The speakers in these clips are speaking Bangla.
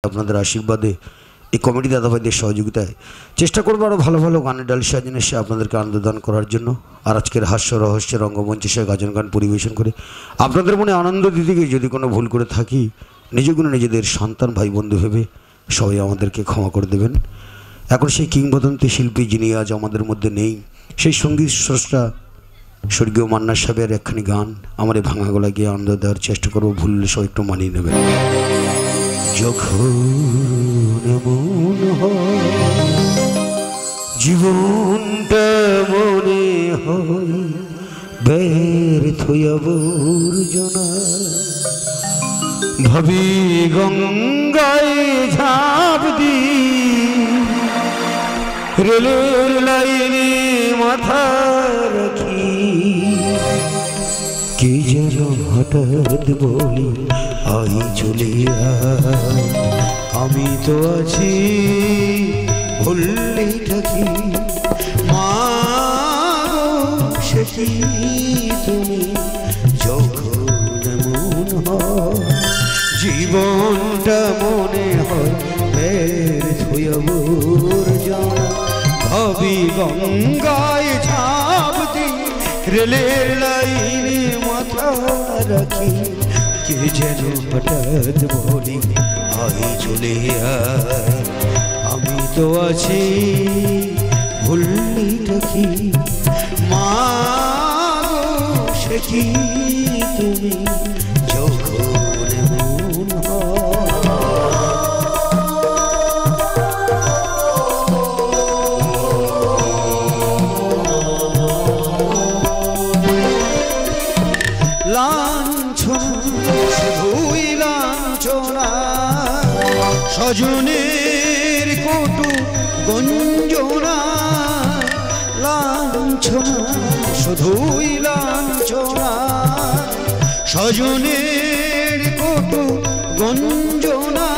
আপনাদের আশীর্বাদে এই কমিটি দাদাভাইদের সহযোগিতায় চেষ্টা করবো আরও ভালো ভালো গানের ডাল সাজিয়ে এসে আপনাদেরকে আনন্দ দান করার জন্য। আর আজকের হাস্য রহস্যের রঙ্গমঞ্চে সে গাজন গান পরিবেশন করে আপনাদের মনে আনন্দ দিতে গিয়ে যদি কোনো ভুল করে থাকি নিজেগুলো নিজেদের সন্তান ভাই বন্ধু ভেবে সবাই আমাদেরকে ক্ষমা করে দেবেন। এখন সেই কিংবদন্তি শিল্পী যিনি আজ আমাদের মধ্যে নেই, সেই সঙ্গীত স্রষ্টা স্বর্গীয় মান্না সাহেবের একখানি গান আমার এই ভাঙা গলা গিয়ে আনন্দ দেওয়ার চেষ্টা করবো, ভুললে সব একটু মানিয়ে নেবেন। যখন এমন হয় জীবনটা মনে হয় ব্যর্থ আবর্জনা, ভাবি গঙ্গায় ঝাঁপ দি রেলের লাইনে মাথা রাখি, কে যেন হঠাৎ বলি আই চলে আমি তো আছি ভুললেই থাকি, মা সে কি তুমি যখন এমন হয় জীবনটা মনে হয় ব্যর্থ আবর্জনা, ভাবি গঙ্গায় ঝাঁপ দি রেলের লাইনে মাথা রাখি, কে যেন হঠাৎ বলি আই চলে আমি তো আছি ভুললেই থাকি, মা সে কি তুমি যখন এমন স্বজনের কটু গঞ্জনা, লাঞ্ছনা শুধুই লাঞ্ছনা, স্বজনের কটু গঞ্জনা,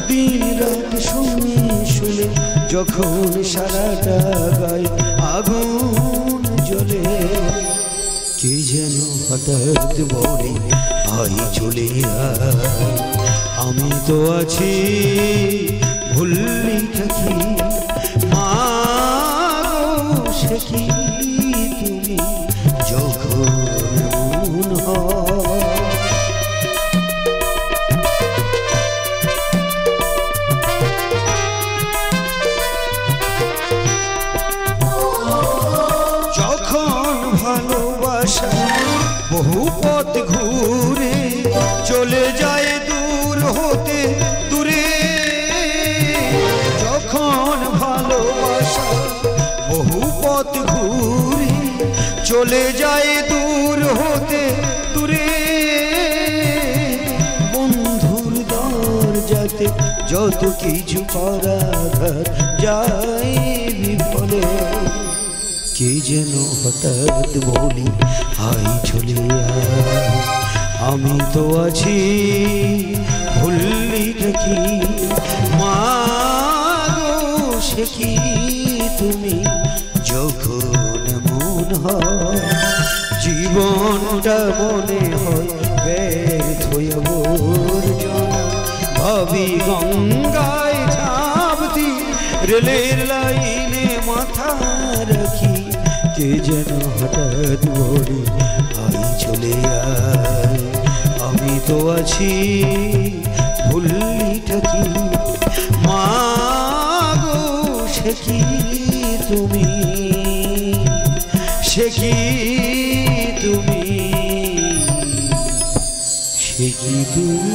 দিন রাত শুনে শুনে যখন সারাটা গায়ে আগুন জ্বলে, কে যেন হঠাৎ বলে আই চলে আমি তো আছি ভুললেই থাকি, মা সে কি তুমি যখন এমন যখন ভালোবাসা বহু পথ ঘুরে চলে যায় দূর হতে দূরে, যখন ভালোবাসা বহু পথ ঘুরে চলে যায় দূর হতে দূরে, বন্ধুর দরজাতে যত কিছু পরাঘাত যায় বিফলে, কে যেন হঠাৎ বলি আই চলে আমি তো আছি ভুললেই থাকি, মা সে কি তুমি যখন এমন হয় জীবনটা মনে হয় ব্যর্থ আবর্জনা, ভাবি গঙ্গায় ঝাঁপ দি রেলের লাইনে মাথা রাখি, কে যেন হঠাৎ বলি আই চলে আমি তো আছি ভুললেই থাকি, মা গো সে কি তুমি সে কি তুমি সে কি তুমি।